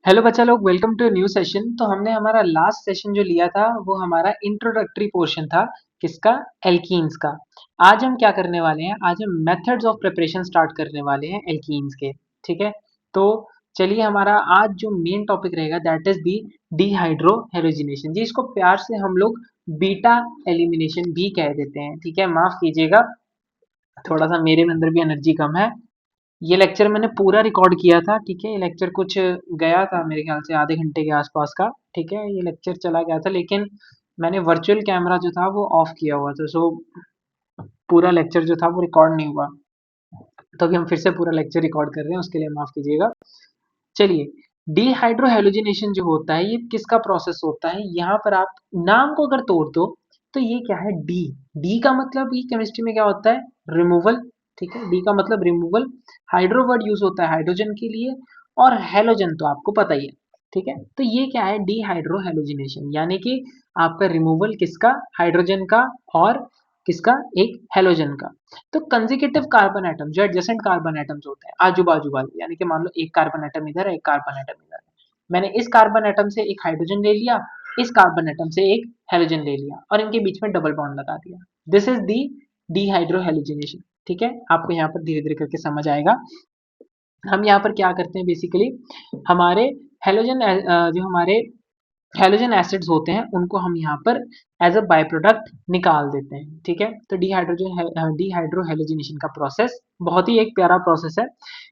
Hello बच्चा लोग, welcome to new session. तो हमने हमारा लास्ट सेशन जो लिया था वो हमारा इंट्रोडक्टरी पोर्शन था। किसका? एल्कीन्स का। आज हम क्या करने वाले हैं? आज हम मेथड्स ऑफ प्रिपरेशन स्टार्ट करने वाले हैं एल्कीन्स के। ठीक है, तो चलिए, हमारा आज जो मेन टॉपिक रहेगा that is the dehydrohalogenation ji. इसको प्यार से हम लोग बीटा एलिमिनेशन भी कह देते हैं। ठीक है, माफ कीजिएगा, थोड़ा सा मेरे में अंदर भी एनर्जी कम है। ये लेक्चर मैंने पूरा रिकॉर्ड किया था। ठीक है, ये लेक्चर कुछ गया था मेरे ख्याल से आधे घंटे के आसपास का। ठीक है, ये लेक्चर चला गया था, लेकिन मैंने वर्चुअल कैमरा जो था वो ऑफ किया हुआ था। सो पूरा लेक्चर जो था वो रिकॉर्ड नहीं हुआ। तो अभी हम फिर से पूरा लेक्चर रिकॉर्ड कर रहे हैं, उसके लिए माफ कीजिएगा। चलिए, डिहाइड्रोहेलोजिनेशन जो होता है ये किसका प्रोसेस होता है? यहाँ पर आप नाम को अगर तोड़ दो तो ये क्या है? डी। डी का मतलब ये केमिस्ट्री में क्या होता है? रिमूवल। ठीक है, डी का मतलब रिमूवल। हाइड्रो वर्ड यूज होता है हाइड्रोजन के लिए, और हेलोजन तो आपको पता ही है। ठीक है, तो ये क्या है? डिहाइड्रोहेलोजिनेशन, यानी कि आपका रिमूवल किसका? हाइड्रोजन का, और किसका? एक हेलोजन का। तो कंसेक्यूटिव कार्बन एटम जो एडजेसेंट कार्बन एटम्स होते हैं आजू बाजू वाले, यानी कि मान लो एक कार्बन एटम इधर है, एक कार्बन एटम इधर है। मैंने इस कार्बन एटम से एक हाइड्रोजन ले लिया, इस कार्बन एटम से एक हेलोजन ले लिया, और इनके बीच में डबल बॉन्ड लगा दिया। This is the dehydrohalogenation. ठीक है, आपको यहाँ पर धीरे धीरे करके समझ आएगा। हम यहाँ पर क्या करते हैं बेसिकली, हमारे हेलोजन जो हमारे हेलोजन एसिड्स होते हैं उनको हम यहाँ पर एज अ बाय प्रोडक्ट निकाल देते हैं। ठीक है, तो डिहाइड्रोहेलोजिनेशन का प्रोसेस बहुत ही एक प्यारा प्रोसेस है।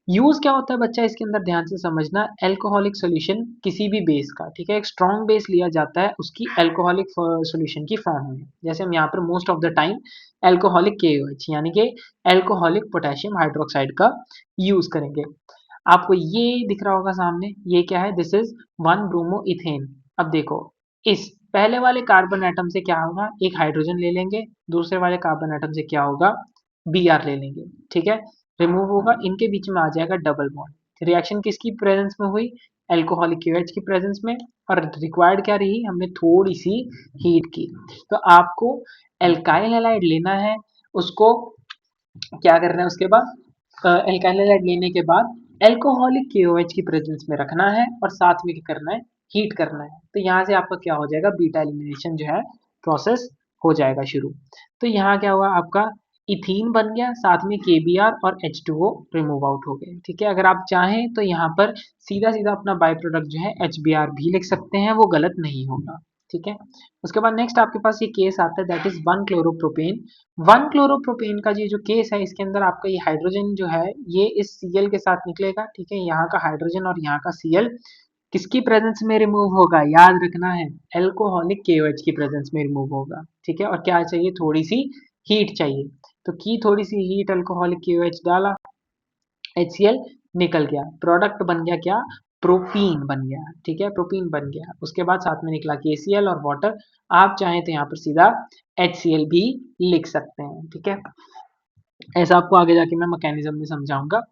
यूज क्या होता है बच्चा, इसके अंदर ध्यान से समझना। एल्कोहलिक सॉल्यूशन किसी भी बेस का, ठीक है, एक स्ट्रॉन्ग बेस लिया जाता है उसकी एल्कोहलिक सॉल्यूशन की फॉर्म में। जैसे हम यहाँ पर most of the time alcoholic KOH यानी कि एल्कोहलिक पोटेशियम हाइड्रोक्साइड का यूज करेंगे। आपको ये दिख रहा होगा सामने, ये क्या है? This is 1 bromo ethane. अब देखो, इस पहले वाले कार्बन एटम से क्या होगा? एक हाइड्रोजन ले लेंगे, दूसरे वाले कार्बन एटम से क्या होगा? Br ले लेंगे। ठीक है, रिमूव होगा, इनके बीच में आ जाएगा डबल बॉन्ड। रिएक्शन किसकी प्रेजेंस में हुई? एल्कोहलिक KOH की प्रेजेंस में। और रिक्वायर्ड क्या रही? हमने थोड़ी सी हीट की। तो आपको एल्काइल हैलाइड लेना है, उसको क्या करना है उसके बाद? एल्काइल हैलाइड लेने के बाद एल्कोहलिक KOH की प्रेजेंस में रखना है, और साथ में क्या करना है? हीट करना है। तो यहाँ से आपका क्या हो जाएगा? बीटा एलिमिनेशन जो है प्रोसेस हो जाएगा शुरू। तो यहाँ क्या हुआ आपका? इथीन बन गया, साथ में KBr और H2O रिमूव आउट हो गए। ठीक है, अगर आप चाहें तो यहाँ पर सीधा सीधा अपना बाय प्रोडक्ट जो है HBr भी लिख सकते हैं, वो गलत नहीं होगा। ठीक है, उसके बाद नेक्स्ट आपके पास ये केस आता है दैट इज 1 क्लोरोप्रोपेन। 1 क्लोरोप्रोपेन का ये जो केस है, इसके अंदर आपका ये हाइड्रोजन जो है ये इस Cl के साथ निकलेगा। ठीक है, यहाँ का हाइड्रोजन और यहाँ का Cl किसकी प्रेजेंस में रिमूव होगा? याद रखना है, एल्कोहलिक KOH की प्रेजेंस में रिमूव होगा। ठीक है, और क्या चाहिए? थोड़ी सी हीट चाहिए। तो की थोड़ी सी हीट, अल्कोहलिक KOH डाला, HCl निकल गया, प्रोडक्ट बन गया क्या? प्रोपीन बन गया। ठीक है, प्रोपीन बन गया, उसके बाद साथ में निकला KCl और वाटर। आप चाहें तो यहाँ पर सीधा HCl भी लिख सकते हैं। ठीक है, ऐसा आपको आगे जाके मैं मैकेनिज्म में समझाऊंगा।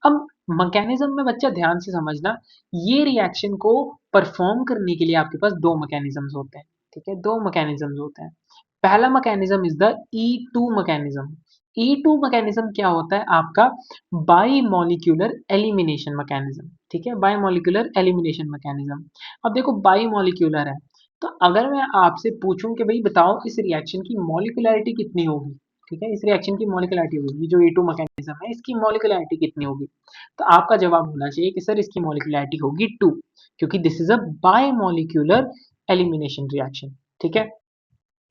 अब मैकेनिज्म में बच्चा ध्यान से समझना, ये रिएक्शन को परफॉर्म करने के लिए आपके पास दो मैकेनिज्म्स होते हैं। ठीक है, दो मैकेनिज्म्स होते हैं। पहला mechanism is the E2 mechanism. E2 mechanism क्या होता है आपका? By molecular elimination mechanism. ठीक है, बाई मॉलिक्यूलर एलिमिनेशन मैकेनिज्म। अब देखो, बाई मॉलिक्यूलर है, तो अगर मैं आपसे पूछूं कि भाई बताओ इस रिएक्शन की मॉलिक्यूलरिटी कितनी होगी? ठीक है, इस रिएक्शन की मॉलिक्यूलरिटी होगी, जो E2 मैकेनिज्म है इसकी मॉलिक्यूलरिटी कितनी होगी? तो आपका जवाब होना चाहिए कि सर इसकी मॉलिक्यूलरिटी होगी 2, क्योंकि this is a bye molecular elimination reaction. ठीक है,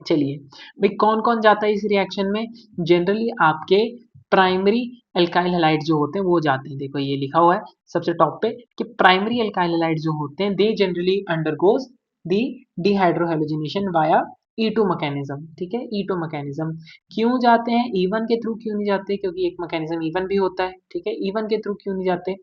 चलिए भाई, कौन कौन जाता है इस रिएक्शन में? जनरली आपके प्राइमरी एल्काइल हैलाइड जो होते हैं वो जाते हैं। देखो ये लिखा हुआ है सबसे टॉप पे कि प्राइमरी एल्काइल हैलाइड जो होते हैं they generally undergoes the dehydrohalogenation via E2 mechanism. ठीक है, E2 मैकेनिज्म क्यों जाते हैं? E1 के थ्रू क्यों नहीं जाते? क्योंकि एक मैकेनिज्म E1 भी होता है। ठीक है, E1 के थ्रू क्यों नहीं जाते?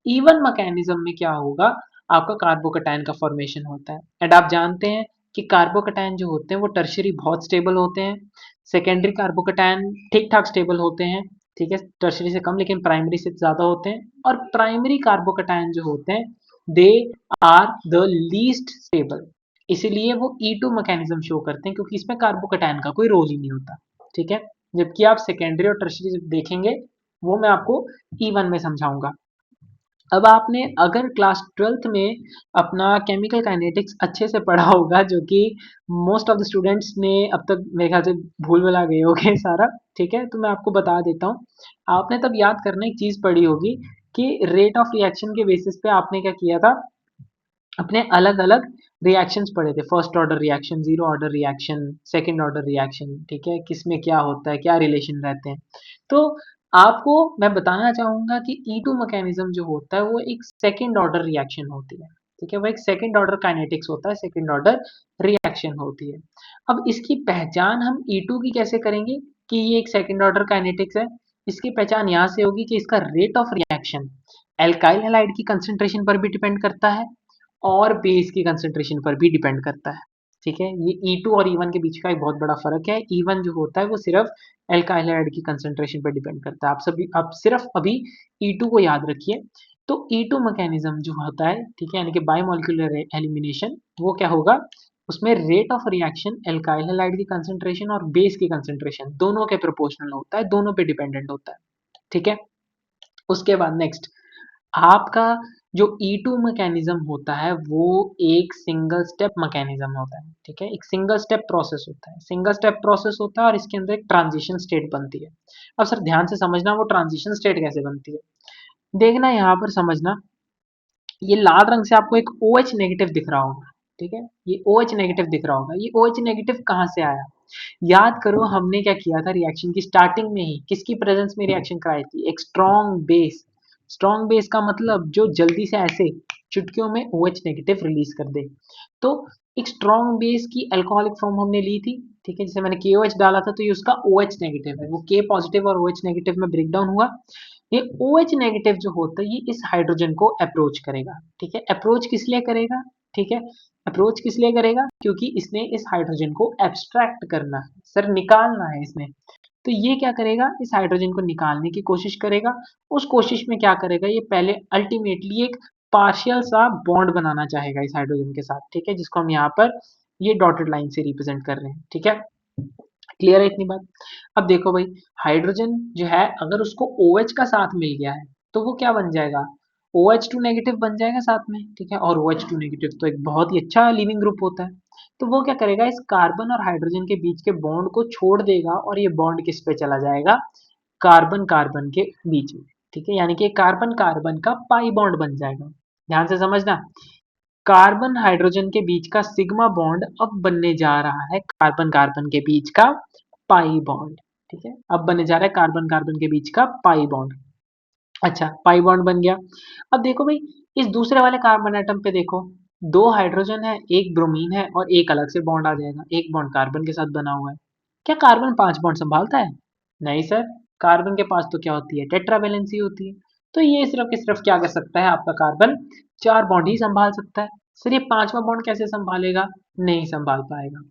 E1 मैकेनिज्म में क्या होगा? आपका कार्बोकैटायन का फॉर्मेशन होता है, एंड आप जानते हैं कि कार्बोकैटायन जो होते हैं वो टर्शियरी बहुत स्टेबल होते हैं, सेकेंडरी कार्बोकैटायन ठीक ठाक स्टेबल होते हैं। ठीक है, टर्शियरी से कम लेकिन प्राइमरी से ज़्यादा होते हैं। और प्राइमरी कार्बोकैटायन जो होते हैं they are the least stable, इसीलिए वो E2 मैकेनिज्म शो करते हैं, क्योंकि इसमें कार्बोकैटायन का कोई रोल ही नहीं होता। ठीक है, जबकि आप सेकेंडरी और टर्शियरी देखेंगे वो मैं आपको E1 में समझाऊंगा। अब आपने अगर क्लास 12th में अपना केमिकल काइनेटिक्स अच्छे से पढ़ा होगा, जो कि मोस्ट ऑफ द स्टूडेंट्स ने अब तक मेरे ख्याल से भूल भुला गए होंगे सारा, ठीक है? तो मैं आपको बता देता हूँ। आपने तब याद करना एक चीज़ पढ़ी होगी कि रेट ऑफ रिएक्शन के बेसिस पे आपने क्या किया था, अपने अलग-अलग रिएक्शंस पढ़े थे। First order reaction, zero order reaction, second order reaction, ठीक है? किसमें क्या होता है, क्या रिलेशन रहते हैं। तो आपको मैं बताना चाहूँगा कि E2 मैकेनिज़्म जो होता है वो एक सेकंड ऑर्डर रिएक्शन होती है, ठीक है? वो एक सेकंड ऑर्डर काइनेटिक्स होता है, सेकंड ऑर्डर रिएक्शन होती है। अब इसकी पहचान हम E2 की कैसे करेंगे कि ये एक सेकंड ऑर्डर काइनेटिक्स है? इसकी पहचान यहाँ से होगी कि इसका rate of reaction alkyl halide की कंसंट्रेशन पर भी डिपेंड करता है और बेस की कंसंट्रेशन पर भी डिपेंड करता है, ठीक है? ये E2 और E1 के बीच का एक बहुत बड़ा फ़र्क है। E1 जो होता है वो सिर्फ़ एल्काइल हैलाइड की कंसंट्रेशन पर डिपेंड करता है। आप सिर्फ़ अभी E2 को याद रखिए। तो E2 मैकेनिज़्म जो होता है, ठीक है? यानी कि बायमॉलिक्यूलर एलिमिनेशन, वो क्या होगा? उसमें rate of reaction alkyl halide की कंसंट्रेशन और बेस की कंसंट्रेशन दोनों के प्रोपोर्शनल होता है, दोनों पे डिपेंडेंट होता है, ठीक है? उसके बाद नेक्स्ट आपका जो E2 मैकेनिज्म होता है वो एक सिंगल स्टेप मैकेनिज्म होता है, ठीक है? एक सिंगल स्टेप प्रोसेस होता है, सिंगल स्टेप प्रोसेस होता है और इसके अंदर एक ट्रांजिशन स्टेट बनती है। अब सर ध्यान से समझना वो ट्रांजिशन स्टेट कैसे बनती है। देखना यहाँ पर समझना, ये लाल रंग से आपको एक OH नेगेटिव दिख रहा होगा, ठीक है? ये OH नेगेटिव दिख रहा होगा। ये OH नेगेटिव कहाँ से आया? याद करो हमने क्या किया था रिएक्शन की स्टार्टिंग में ही, किसकी प्रेजेंस में रिएक्शन कराई थी? एक स्ट्रॉन्ग बेस। स्ट्रॉन्ग बेस का मतलब जो जल्दी से ऐसे चुटकियों में OH नेगेटिव रिलीज कर दे। तो एक स्ट्रॉन्ग बेस की अल्कोहलिक फॉर्म हमने ली थी, ठीक है? जैसे मैंने KOH डाला था तो ये उसका OH नेगेटिव है, वो K पॉजिटिव और OH नेगेटिव में ब्रेक डाउन हुआ। ये OH नेगेटिव जो होता है ये इस हाइड्रोजन को अप्रोच करेगा, ठीक है? अप्रोच किस लिए करेगा, ठीक है? अप्रोच किस लिए करेगा? क्योंकि इसने इस हाइड्रोजन को एब्स्ट्रैक्ट करना है, सर निकालना है इसने। तो ये क्या करेगा, इस हाइड्रोजन को निकालने की कोशिश करेगा। उस कोशिश में क्या करेगा, ये पहले अल्टीमेटली एक पार्शियल सा बॉन्ड बनाना चाहेगा इस हाइड्रोजन के साथ, ठीक है? जिसको हम यहाँ पर ये डॉटेड लाइन से रिप्रेजेंट कर रहे हैं, ठीक है? क्लियर है इतनी बात? अब देखो भाई, हाइड्रोजन जो है अगर उसको OH का साथ मिल गया है तो वो क्या बन जाएगा, OH2 नेगेटिव बन जाएगा साथ में, ठीक है? और OH2 नेगेटिव तो एक बहुत ही अच्छा लिविंग ग्रुप होता है। तो वो क्या करेगा, इस कार्बन और हाइड्रोजन के बीच के बॉन्ड को छोड़ देगा और ये बॉन्ड किस पे चला जाएगा, कार्बन कार्बन के बीच में, ठीक है? यानी कि कार्बन कार्बन का पाई बॉन्ड बन जाएगा। ध्यान से समझना, कार्बन हाइड्रोजन के बीच का सिग्मा बॉन्ड अब बनने जा रहा है कार्बन कार्बन के बीच का पाई बॉन्ड, ठीक है? अब बनने जा रहा है कार्बन कार्बन के बीच का पाई बॉन्ड। अच्छा, पाई बॉन्ड बन गया। अब देखो भाई, इस दूसरे वाले कार्बन एटम पे देखो, दो हाइड्रोजन है, एक ब्रोमीन है और एक अलग से बॉन्ड आ जाएगा। एक बॉन्ड कार्बन के साथ बना हुआ है। क्या कार्बन 5 बॉन्ड संभालता है? नहीं सर, कार्बन के पास तो क्या होती है, टेट्रा वैलेंसी होती है। तो ये सिर्फ के सिर्फ क्या कर सकता है, आपका कार्बन 4 बॉन्ड ही संभाल सकता है। सर ये 5वां बॉन्ड कैसे संभालेगा? नहीं संभाल पाएगा।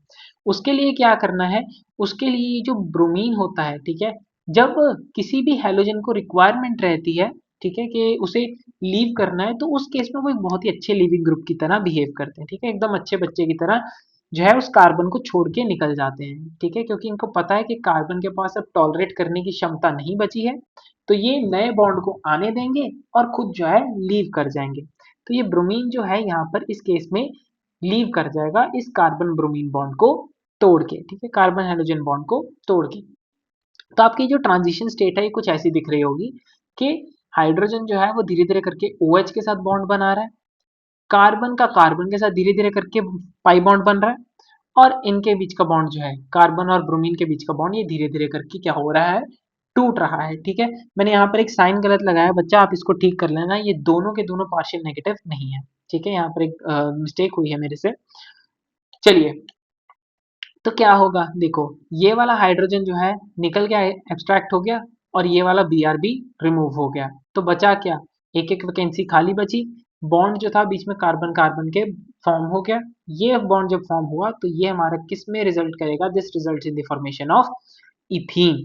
उसके लिए क्या करना है, उसके लिए जो ब्रोमीन होता है, ठीक है? जब किसी भी हैलोजन को रिक्वायरमेंट रहती है, ठीक है, कि उसे लीव करना है, तो उस केस में वो एक बहुत ही अच्छे लिविंग ग्रुप की तरह बिहेव करते हैं, ठीक है? एकदम अच्छे बच्चे की तरह जो है उस कार्बन को छोड़ के निकल जाते हैं, ठीक है? क्योंकि इनको पता है कि कार्बन के पास अब टॉलरेट करने की क्षमता नहीं बची है, तो ये नए बॉन्ड को आने देंगे और खुद जो है लीव कर जाएंगे। तो ये ब्रोमीन जो है यहाँ पर इस केस में लीव कर जाएगा इस कार्बन ब्रोमीन बॉन्ड को तोड़ के, ठीक है? कार्बन हाइड्रोजन बॉन्ड को तोड़ के। तो आपकी जो ट्रांजिशन स्टेट है ये कुछ ऐसी दिख रही होगी कि हाइड्रोजन जो है वो धीरे धीरे करके OH के साथ बॉन्ड बना रहा है, कार्बन का कार्बन के साथ धीरे धीरे करके पाई बॉन्ड बन रहा है और इनके बीच का बॉन्ड जो है कार्बन और ब्रोमीन के बीच का बॉन्ड ये धीरे धीरे करके क्या हो रहा है, टूट रहा है, ठीक है? मैंने यहाँ पर एक साइन गलत लगाया बच्चा, आप इसको ठीक कर लेना, ये दोनों के दोनों पार्शियल नेगेटिव नहीं है, ठीक है? यहाँ पर एक मिस्टेक हुई है मेरे से। चलिए, तो क्या होगा देखो, ये वाला हाइड्रोजन जो है निकल गया, एब्स्ट्रैक्ट हो गया और ये वाला BRB रिमूव हो गया। तो बचा क्या, एक एक वैकेंसी खाली बची। बॉन्ड जो था बीच में कार्बन कार्बन के फॉर्म हो गया। ये बॉन्ड जब फॉर्म हुआ तो ये हमारा किस में रिजल्ट करेगा, this result in the formation of ethene,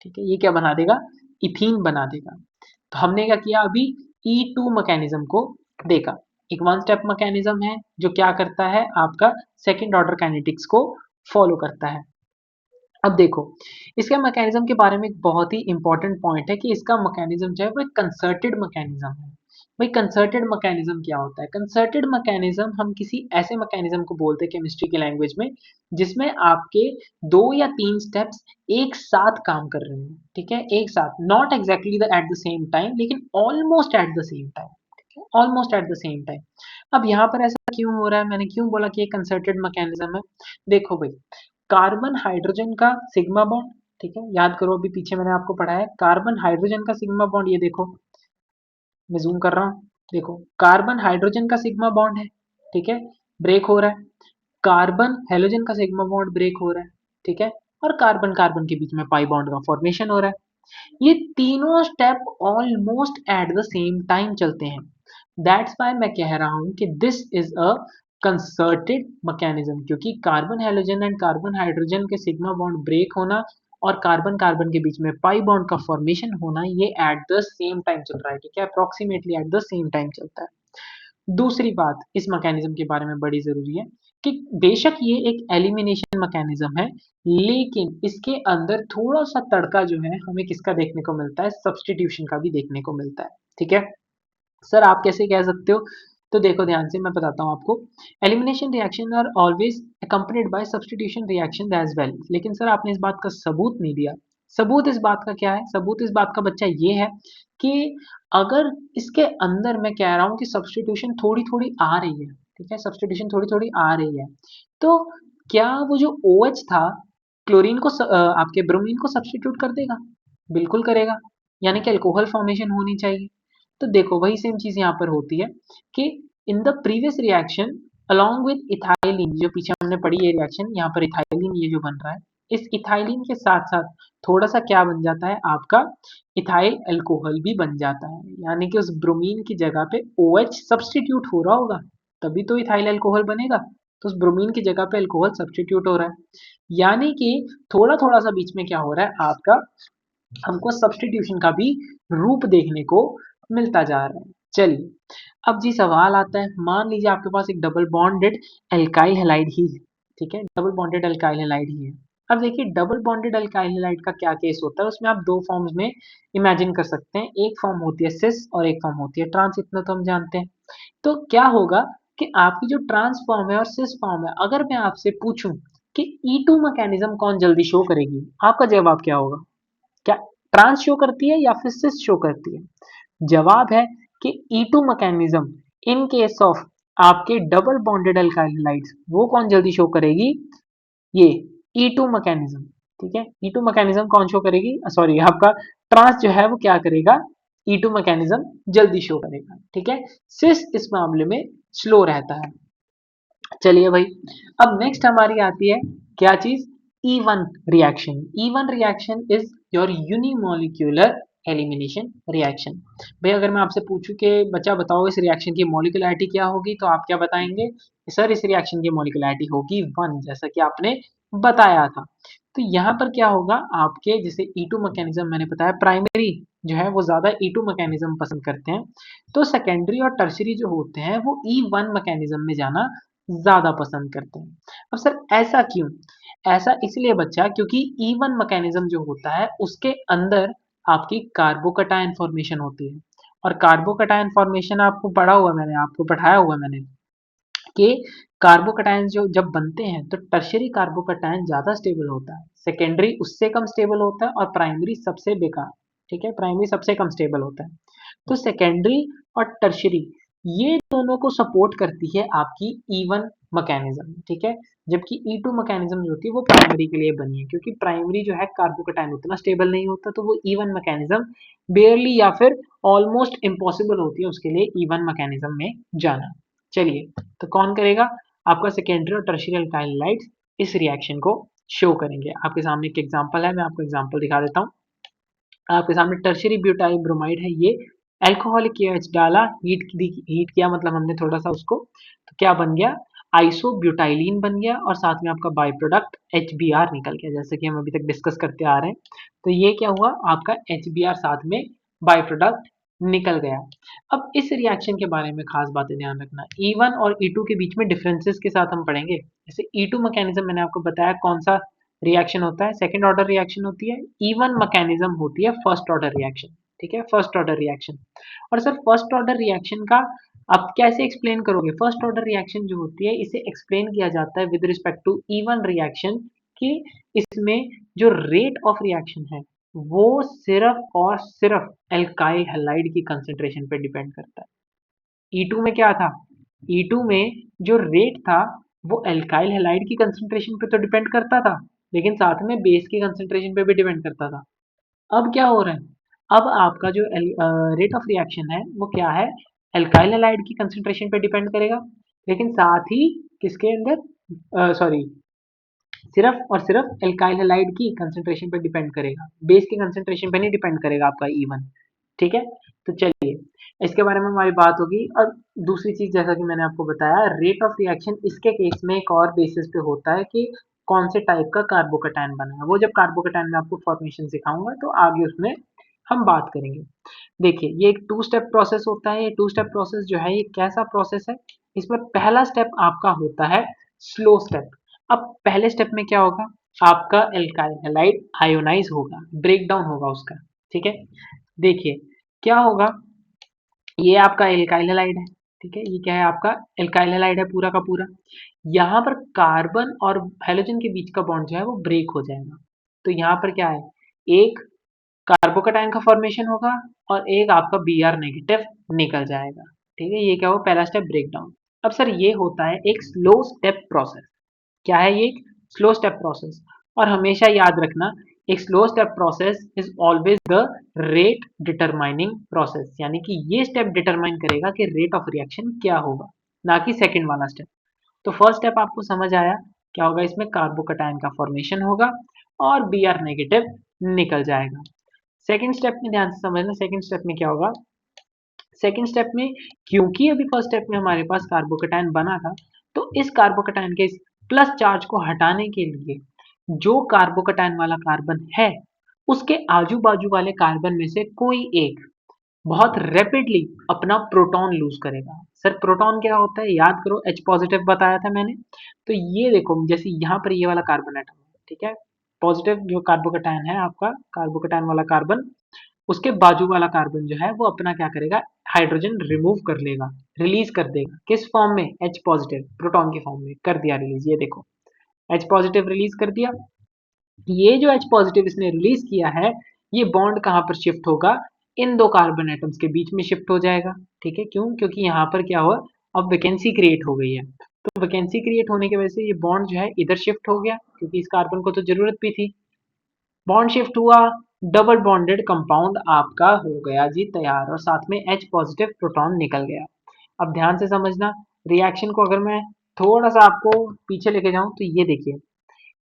ठीक है? ये क्या बना देगा, इथीन बना देगा। तो हमने क्या किया अभी, E2 मैकेनिज्म को देखा। एक वन स्टेप मैकेनिज्म है जो क्या करता है, आपका सेकंड ऑर्डर काइनेटिक्स को फॉलो करता है। अब देखो, इसके मैकेनिज्म के बारे में एक बहुत ही इंपॉर्टेंट पॉइंट है कि इसका मैकेनिज्म जो है वो एक कंसर्टेड मैकेनिज्म है। भाई कंसर्टेड मैकेनिज्म क्या होता है? कंसर्टेड मैकेनिज्म हम किसी ऐसे मैकेनिज्म को बोलते हैं केमिस्ट्री की लैंग्वेज में जिसमें आपके 2 या 3 स्टेप्स एक साथ काम कर रहे हैं, ठीक है, एक साथ, not exactly the at the same time लेकिन almost at the same time, ठीक है, almost at the same time. अब यहाँ पर ऐसा क्यों हो रहा है, मैंने क्यों बोला कि ये कंसर्टेड मैकेनिज्म है? देखो भाई, कार्बन हाइड्रोजन का सिग्मा बॉन्ड, ठीक है, याद करो अभी पीछे मैंने आपको पढ़ाया है, कार्बन हाइड्रोजन का सिग्मा बॉन्ड, ये देखो मैं जूम कर रहा हूँ, देखो कार्बन हाइड्रोजन का सिग्मा बॉन्ड है, ठीक है, ब्रेक हो रहा है, कार्बन हेलोजन का सिग्मा बॉन्ड ब्रेक हो रहा है, ठीक है, और कार्बन कार्बन के बीच में पाई बॉन्ड का फॉर्मेशन हो रहा है। ये तीनों step almost at the same time चलते हैं। दैट्स वाई मैं कह रहा हूं कि this is a concerted mechanism, क्योंकि carbon halogen and carbon hydrogen के सिग्मा बॉन्ड ब्रेक होना और कार्बन कार्बन के बीच में पाई बॉन्ड का फॉर्मेशन होना ये एट द सेम टाइम चल रहा है, ठीक है, approximately eight the same time चलता है। दूसरी बात इस मैकेनिज्म के बारे में बड़ी जरूरी है कि बेशक ये एक एलिमिनेशन मैकेनिज्म है, लेकिन इसके अंदर थोड़ा सा तड़का जो है हमें किसका देखने को मिलता है, सब्स्टिट्यूशन का भी देखने को मिलता है, ठीक है। सर आप कैसे कह सकते हो? तो देखो ध्यान से मैं बताता हूँ आपको। Elimination reaction are always accompanied by substitution reaction as well, लेकिन सर आपने इस बात का सबूत नहीं दिया। सबूत इस बात का क्या है? सबूत इस बात का बच्चा ये है कि अगर इसके अंदर मैं कह रहा हूँ कि सब्स्टिट्यूशन थोड़ी थोड़ी आ रही है, ठीक है, सब्स्टिट्यूशन थोड़ी थोड़ी आ रही है, तो क्या वो जो OH था क्लोरीन को आपके ब्रोमीन को सब्स्टिट्यूट कर देगा? बिल्कुल करेगा, यानी कि अल्कोहल फॉर्मेशन होनी चाहिए। तो देखो वही सेम चीज यहाँ पर होती है कि in the previous reaction along with ethylene, जो पीछे हमने पढ़ी ये रिएक्शन, यहाँ पर इथाइलिन ये जो बन रहा है, इस इथाइलिन के साथ साथ थोड़ा सा क्या बन जाता है आपका, इथाइल अल्कोहल भी बन जाता है, यानी कि उस ब्रोमीन की जगह पे OH सब्स्टिट्यूट हो रहा होगा, तभी तो इथाइल अल्कोहल बनेगा। तो उस ब्रोमीन की जगह पे अल्कोहल सब्स्टिट्यूट हो रहा है, यानी कि थोड़ा थोड़ा सा बीच में क्या हो रहा है आपका, हमको सब्स्टिट्यूशन का भी रूप देखने को मिलता जा रहा है। चलिए अब जी सवाल आता है, मान लीजिए आपके पास एक डबल बॉन्डेड एल्काइल हैलाइड ही है, ठीक है, डबल बॉन्डेड एल्काइल हैलाइड ही है। अब देखिए डबल बॉन्डेड एल्काइल हैलाइड का क्या केस होता है, उसमें आप 2 फॉर्म्स में इमेजिन कर सकते हैं, एक फॉर्म होती है सिस और एक फॉर्म होती है ट्रांस, इतना तो हम जानते हैं। तो क्या होगा कि आपकी जो ट्रांस फॉर्म है और सिस फॉर्म है, अगर मैं आपसे पूछूं कि E2 मैकेनिज्म कौन जल्दी शो करेगी, आपका जवाब क्या होगा? क्या ट्रांस शो करती है या फिर सिस शो करती है? जवाब है कि E2 mechanism in case of आपके डबल बॉन्डेड अल्काइल हैलाइड्स, वो कौन जल्दी शो करेगी? ये E2 मैकेनिज्म, ठीक है, E2 मैकेनिज्म कौन शो करेगी, सॉरी आपका ट्रांस जो है वो क्या करेगा, E2 मैकेनिज्म जल्दी शो करेगा, ठीक है। सिस इस मामले में स्लो रहता है। चलिए भाई, अब नेक्स्ट हमारी आती है क्या चीज, E1 reaction. E1 reaction is your unimolecular elimination reaction. भाई अगर मैं आपसे पूछूं कि बच्चा बताओ इस रिएक्शन की मॉलिक्यूलरिटी क्या होगी, तो आप क्या बताएंगे? सर इस रिएक्शन की मॉलिक्यूलरिटी होगी 1, जैसा कि आपने बताया था। तो यहाँ पर क्या होगा आपके, जैसे E2 मैकेनिज्म मैंने बताया, प्राइमरी जो है वो ज्यादा E2 मैकेनिज्म पसंद करते हैं, तो सेकेंडरी और टर्शरी जो होते हैं वो E1 मैकेनिज्म में जाना ज़्यादा पसंद करते हैं। अब सर ऐसा क्यों? ऐसा इसलिए बच्चा क्योंकि E1 मैकेनिज्म जो होता है उसके अंदर आपकी कार्बोकटायन फॉर्मेशन होती है, और कार्बोकटायन फॉर्मेशन आपको पढ़ा हुआ है, मैंने आपको पढ़ाया हुआ है मैंने कि कार्बोकटायन जो जब बनते हैं तो टर्शरी कार्बोकटायन ज़्यादा स्टेबल होता है, सेकेंडरी उससे कम स्टेबल होता है और प्राइमरी सबसे बेकार, ठीक है, प्राइमरी सबसे कम स्टेबल होता है। तो सेकेंडरी और टर्शरी ये दोनों को सपोर्ट करती है आपकी E1 मैकेनिज्म, ठीक है, जबकि E2 मैकेनिज्म जो होती है वो प्राइमरी के लिए बनी है, क्योंकि प्राइमरी जो है कार्बोकटायन उतना स्टेबल नहीं होता, तो वो E1 मैकेनिज्म बेयरली या फिर ऑलमोस्ट इम्पॉसिबल होती है उसके लिए E1 मैकेनिज्म में जाना। चलिए तो कौन करेगा? आपका सेकेंडरी और टर्शियरी अल्काइल हैलाइड्स इस रिएक्शन को शो करेंगे। आपके सामने एक एग्जांपल है, मैं आपको एग्जांपल दिखा देता हूँ। आपके सामने टर्शियरी ब्यूटाइल ब्रोमाइड है, ये अल्कोहलिक KH डाला, हीट किया, मतलब हमने थोड़ा सा उसको, तो क्या बन गया, आइसोब्यूटाइलिन बन गया, और साथ में आपका बाई प्रोडक्ट HBr निकल गया, जैसे कि हम अभी तक डिस्कस करते आ रहे हैं। तो ये क्या हुआ आपका HBr साथ में बाई प्रोडक्ट निकल गया। अब इस रिएक्शन के बारे में खास बातें ध्यान रखना, E1 और E2 के बीच में डिफरेंसेस के साथ हम पढ़ेंगे। जैसे E2 मैकेनिज्म मैंने आपको बताया कौन सा रिएक्शन होता है, सेकंड ऑर्डर रिएक्शन होती है। E1 मैकेनिज्म होती है फर्स्ट ऑर्डर रिएक्शन, ठीक है, फर्स्ट ऑर्डर रिएक्शन। और सर फर्स्ट ऑर्डर रिएक्शन का आप कैसे एक्सप्लेन करोगे? फर्स्ट ऑर्डर रिएक्शन जो होती है इसे एक्सप्लेन किया जाता है with respect to even reaction कि इसमें जो रेट ऑफ रिएक्शन है वो सिर्फ और सिर्फ एल्काइल हैलाइड की कंसेंट्रेशन पे डिपेंड करता है। E2 में क्या था? E2 में जो रेट था वो एल्काइल हैलाइड की कंसेंट्रेशन पे तो डिपेंड करता था, लेकिन साथ में बेस की कंसेंट्रेशन पे भी डिपेंड करता था। अब क्या हो रहा है? अब आपका जो रेट ऑफ रिएक्शन है वो क्या है? एल्काइल हैलाइड की कंसेंट्रेशन पे डिपेंड करेगा, लेकिन साथ ही किसके अंदर सॉरी सिर्फ और सिर्फ एल्काइल हैलाइड की कंसेंट्रेशन पे डिपेंड करेगा, बेस की कंसेंट्रेशन पे नहीं डिपेंड करेगा आपका E1। ठीक है, तो चलिए इसके बारे में हमारी बात होगी। और दूसरी चीज जैसा कि मैंने आपको बताया रेट ऑफ रिएक्शन इसके केस में एक और बेसिस पे होता है कि कौन से टाइप का कार्बोकैटायन बना है। वो जब कार्बोकैटायन में आपको फॉर्मेशन सिखाऊंगा तो आगे उसमें हम बात करेंगे। देखिए ये एक टू स्टेप प्रोसेस होता है। ये टू स्टेप प्रोसेस जो है ये कैसा प्रोसेस है? इसमें पहला स्टेप आपका होता है स्लो स्टेप। अब पहले स्टेप में क्या होगा? आपका एल्काइल हैलाइड आयोनाइज होगा, ब्रेक डाउन होगा उसका। ठीक है, देखिए क्या होगा, ये आपका एल्काइल हैलाइड है। ठीक है, ये क्या है? आपका एल्काइल हैलाइड है पूरा का पूरा। यहाँ पर कार्बन और हाइड्रोजन के बीच का बॉन्ड जो है वो ब्रेक हो जाएगा। तो यहाँ पर क्या है, एक कार्बोकैटायन का फॉर्मेशन होगा और एक आपका Br नेगेटिव निकल जाएगा। ठीक है, ये क्या हो, पहला स्टेप ब्रेक डाउन। अब सर ये होता है एक स्लो स्टेप प्रोसेस। क्या है ये? एक स्लो स्टेप प्रोसेस। और हमेशा याद रखना एक slow step process is always the rate determining process, यानी कि ये स्टेप डिटरमाइन करेगा कि रेट ऑफ रिएक्शन क्या होगा, ना कि सेकंड वाला स्टेप। तो फर्स्ट स्टेप आपको समझ आया क्या होगा? इसमें कार्बोकैटायन का फॉर्मेशन होगा और Br नेगेटिव निकल जाएगा। सेकंड स्टेप में ध्यान से समझना, सेकंड स्टेप में क्या होगा? सेकंड स्टेप में क्योंकि अभी फर्स्ट स्टेप में हमारे पास कार्बोकैटायन बना था, तो इस कार्बोकैटायन के इस प्लस चार्ज को हटाने के लिए जो कार्बोकैटायन वाला कार्बन है उसके आजू बाजू वाले कार्बन में से कोई एक बहुत रैपिडली अपना प्रोटॉन लूज करेगा। सर प्रोटॉन क्या होता है? याद करो, H पॉजिटिव बताया था मैंने। तो ये देखो जैसे यहाँ पर ये वाला कार्बन एटम है, ठीक है, पॉजिटिव जो कार्बोकैटायन है आपका, कार्बोकैटायन वाला कार्बन, उसके बाजू वाला कार्बन जो है वो अपना क्या करेगा, हाइड्रोजन रिमूव कर लेगा, रिलीज कर देगा। किस फॉर्म में? H पॉजिटिव प्रोटॉन के फॉर्म में कर दिया रिलीज। ये देखो H पॉजिटिव रिलीज कर दिया। ये जो H पॉजिटिव इसने रिलीज किया है ये बॉन्ड कहाँ पर शिफ्ट होगा? इन दो कार्बन एटम्स के बीच में शिफ्ट हो जाएगा। ठीक है, क्यों? क्योंकि यहाँ पर क्या हुआ, अब वैकेंसी क्रिएट हो गई है। तो वैकेंसी क्रिएट होने की वजह से ये बॉन्ड जो है इधर शिफ्ट हो गया, क्योंकि इस कार्बन को तो जरूरत भी थी। बॉन्ड शिफ्ट हुआ, डबल बॉन्डेड कंपाउंड आपका हो गया जी तैयार, और साथ में H पॉजिटिव प्रोटॉन निकल गया। अब ध्यान से समझना रिएक्शन को, अगर मैं थोड़ा सा आपको पीछे लेके जाऊं तो ये देखिए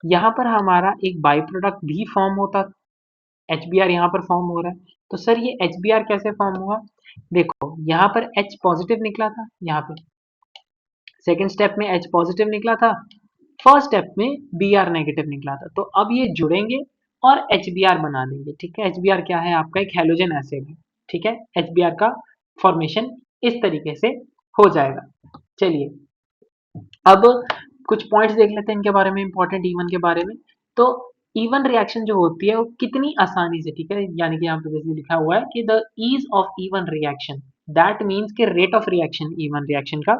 यहाँ पर हमारा एक बाई प्रोडक्ट भी फॉर्म होता, HBr यहाँ पर फॉर्म हो रहा है। तो सर ये HBr कैसे फॉर्म हुआ? देखो यहाँ पर H पॉजिटिव निकला था, यहाँ पे सेकेंड स्टेप में H पॉजिटिव निकला था, फर्स्ट स्टेप में Br नेगेटिव निकला था। तो अब ये जुड़ेंगे और HBr बना देंगे। ठीक है, HBr क्या है? आपका एक हैलोजन एसिड है। ठीक है, HBr का फॉर्मेशन इस तरीके से हो जाएगा। चलिए अब कुछ पॉइंट्स देख लेते हैं इनके बारे में, इंपॉर्टेंट E1 के बारे में। तो E1 रिएक्शन जो होती है वो कितनी आसानी से, ठीक है, यानी कि यहाँ पे जैसे लिखा हुआ है कि the ease of E1 reaction, that means के rate of reaction E1 reaction का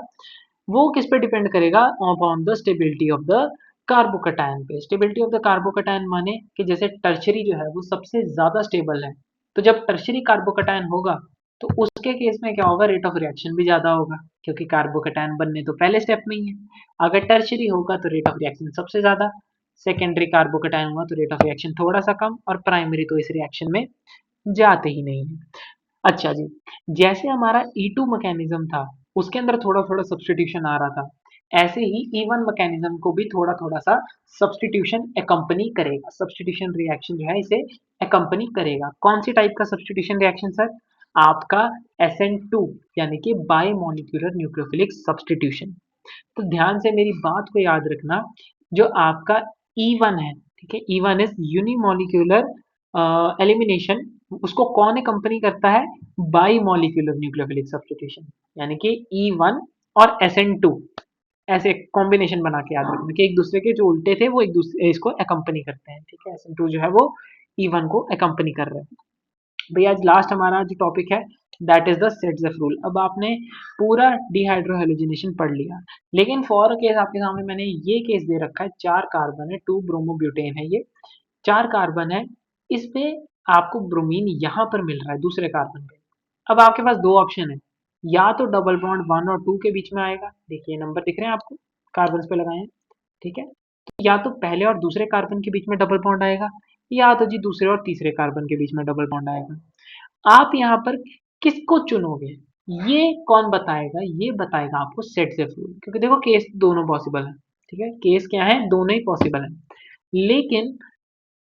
वो किस पे डिपेंड करेगा? Upon the stability of the carbocation पे। स्टेबिलिटी ऑफ द कार्बोकैटायन माने कि जैसे टर्शरी जो है वो सबसे ज्यादा स्टेबल है, तो जब टर्शरी कार्बोकैटायन होगा तो उसके केस में क्या होगा, रेट ऑफ रिएक्शन भी ज्यादा होगा, क्योंकि कार्बोकैटायन बनने तो पहले स्टेप में ही है। अगर टर्शरी होगा तो रेट ऑफ रिएक्शन सबसे ज्यादा, सेकेंडरी कार्बोकैटायन हुआ तो रेट ऑफ रिएक्शन थोड़ा सा कम, और प्राइमरी तो इस रिएक्शन में जाते ही नहीं है। अच्छा जी, जैसे हमारा E2 मैकेनिज्म था उसके अंदर थोड़ा थोड़ा सब्सटीट्यूशन आ रहा था, ऐसे ही E1 मैकेनिज्म को भी थोड़ा थोड़ा सा सब्सटीट्यूशन एकम्पनी करेगा। सब्सटीट्यूशन रिएक्शन जो है इसे एकम्पनी करेगा। कौन सी टाइप का सब्सटीट्यूशन रिएक्शन सर? आपका SN2 यानी कि बाई मॉलिक्यूलर न्यूक्लियोफिलिक सब्सटीट्यूशन। तो ध्यान से मेरी बात को याद रखना, जो आपका E1 है, ठीक है, E1 इज यूनिमोलिक्यूलर एलिमिनेशन, उसको कौन एकम्पनी करता है? बाई मॉलिक्यूलर न्यूक्लियोफिलिक सब्सटीट्यूशन, यानी कि E1 और SN2 ऐसे कॉम्बिनेशन बना के याद रखना कि एक दूसरे के जो उल्टे थे वो एक दूसरे इसको एकम्पनी करते हैं। ठीक है, SN2 जो है वो E1 को एकम्पनी कर रहे हैं। भाई आज लास्ट हमारा जो टॉपिक है दैट इज द सेट्ज़ेफ रूल। अब आपने पूरा डिहाइड्रोहेलोजिनेशन पढ़ लिया, लेकिन फॉर केस आपके सामने मैंने ये केस दे रखा है, 4 कार्बन है, 2 ब्रोमोब्यूटेन है, ये 4 कार्बन है, इसमें आपको ब्रोमीन यहाँ पर मिल रहा है दूसरे कार्बन पे। अब आपके पास दो ऑप्शन है, या तो डबल बॉन्ड 1 और 2 के बीच में आएगा, देखिए नंबर दिख रहे हैं आपको, कार्बन पे लगाए हैं, ठीक है। तो या तो पहले और दूसरे कार्बन के बीच में डबल बॉन्ड आएगा, या तो जी दूसरे और तीसरे कार्बन के बीच में डबल बॉन्ड आएगा। आप यहाँ पर किसको चुनोगे, ये कौन बताएगा, ये बताएगा आपको सेट्ज़ेफ रूल, क्योंकि देखो केस दोनों पॉसिबल है, ठीक है, केस क्या है, दोनों ही पॉसिबल है, लेकिन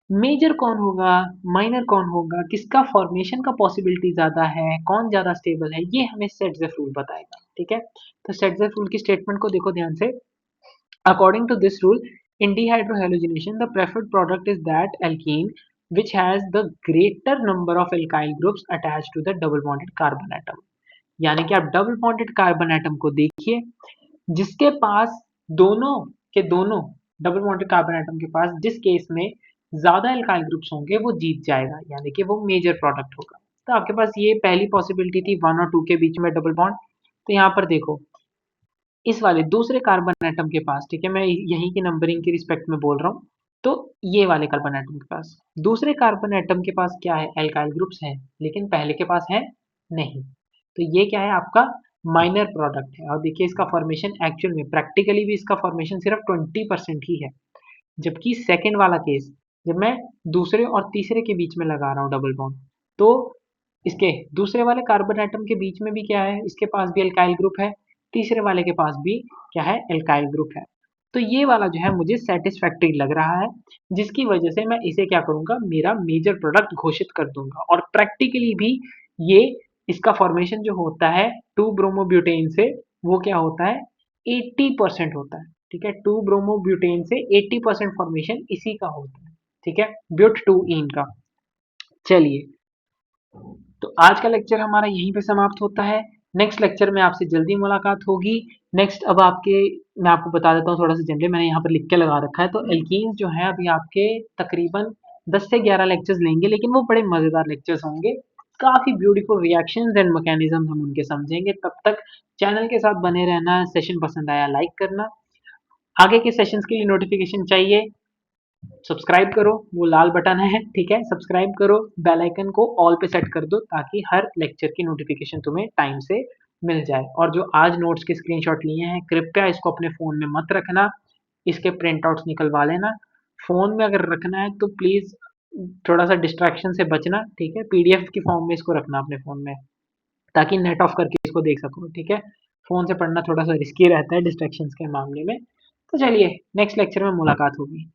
मेजर कौन होगा, माइनर कौन होगा, किसका फॉर्मेशन का पॉसिबिलिटी ज्यादा है, कौन ज्यादा स्टेबल है, ये हमें सेट्ज़ेफ रूल बताएगा, ठीक है। तो सेट्ज़ेफ रूल की स्टेटमेंट को देखो ध्यान से। According to this rule, in dehydrohalogenation, the preferred product is that alkene which has the greater number of alkyl groups attached to the double bonded carbon atom। यानी कि आप डबल बॉन्डेड कार्बन एटम को देखिए, जिसके पास दोनों के दोनों double bonded carbon atom के पास जिस केस में ज्यादा एल्काइल ग्रुप्स होंगे वो जीत जाएगा, यानी कि वो मेजर प्रोडक्ट होगा। तो आपके पास ये पहली पॉसिबिलिटी थी 1 और 2 के बीच में डबल बॉन्ड। तो यहाँ पर देखो इस वाले दूसरे कार्बन एटम के पास, ठीक है, मैं यहीं की नंबरिंग के रिस्पेक्ट में बोल रहा हूँ, तो ये वाले कार्बन एटम के पास, दूसरे कार्बन एटम के पास क्या है, एल्काइल ग्रुप्स हैं, लेकिन पहले के पास है नहीं। तो ये क्या है, आपका माइनर प्रोडक्ट है। और देखिए इसका फॉर्मेशन एक्चुअल में प्रैक्टिकली भी इसका फॉर्मेशन सिर्फ 20% ही है, जबकि सेकेंड वाला केस जब मैं दूसरे और तीसरे के बीच में लगा रहा हूँ डबल बॉन्ड, तो इसके दूसरे वाले कार्बन एटम के बीच में भी क्या है, इसके पास भी एल्काइल ग्रुप है, तीसरे वाले के पास भी क्या है, एल्काइल ग्रुप है। तो ये वाला जो है मुझे सेटिस्फैक्टरी लग रहा है, जिसकी वजह से मैं इसे क्या करूंगा, मेरा मेजर प्रोडक्ट घोषित कर दूंगा। और प्रैक्टिकली भी ये इसका फॉर्मेशन जो होता है 2 ब्रोमोब्यूटेन से, वो क्या होता है, 80% होता है, ठीक है। 2 ब्रोमोब्यूटेन से 80% फॉर्मेशन इसी का होता है, ठीक है, ब्यूट 2 इन का। चलिए, तो आज का लेक्चर हमारा यहीं पे समाप्त होता है। नेक्स्ट लेक्चर में आपसे जल्दी मुलाकात होगी। नेक्स्ट अब आपके, मैं आपको बता देता हूँ थोड़ा सा जनरली, मैंने यहाँ पर लिख के लगा रखा है, तो एल्कीन्स जो है अभी आपके तकरीबन 10 से 11 लेक्चर्स लेंगे, लेकिन वो बड़े मज़ेदार लेक्चर्स होंगे। काफ़ी ब्यूटीफुल रिएक्शंस एंड मैकेनिज्म हम उनके समझेंगे। तब तक चैनल के साथ बने रहना, सेशन पसंद आया लाइक करना, आगे के सेशंस के लिए नोटिफिकेशन चाहिए सब्सक्राइब करो, वो लाल बटन है, ठीक है, सब्सक्राइब करो, बेल आइकन को ऑल पे सेट कर दो ताकि हर लेक्चर की नोटिफिकेशन तुम्हें टाइम से मिल जाए। और जो आज नोट्स के स्क्रीनशॉट लिए हैं कृपया इसको अपने फ़ोन में मत रखना, इसके प्रिंट आउट्स निकलवा लेना। फ़ोन में अगर रखना है तो प्लीज़ थोड़ा सा डिस्ट्रैक्शन से बचना, ठीक है, पीडीएफ की फॉर्म में इसको रखना अपने फ़ोन में, ताकि नेट ऑफ करके इसको देख सको, ठीक है। फ़ोन से पढ़ना थोड़ा सा रिस्की रहता है डिस्ट्रैक्शंस के मामले में। तो चलिए नेक्स्ट लेक्चर में मुलाकात होगी।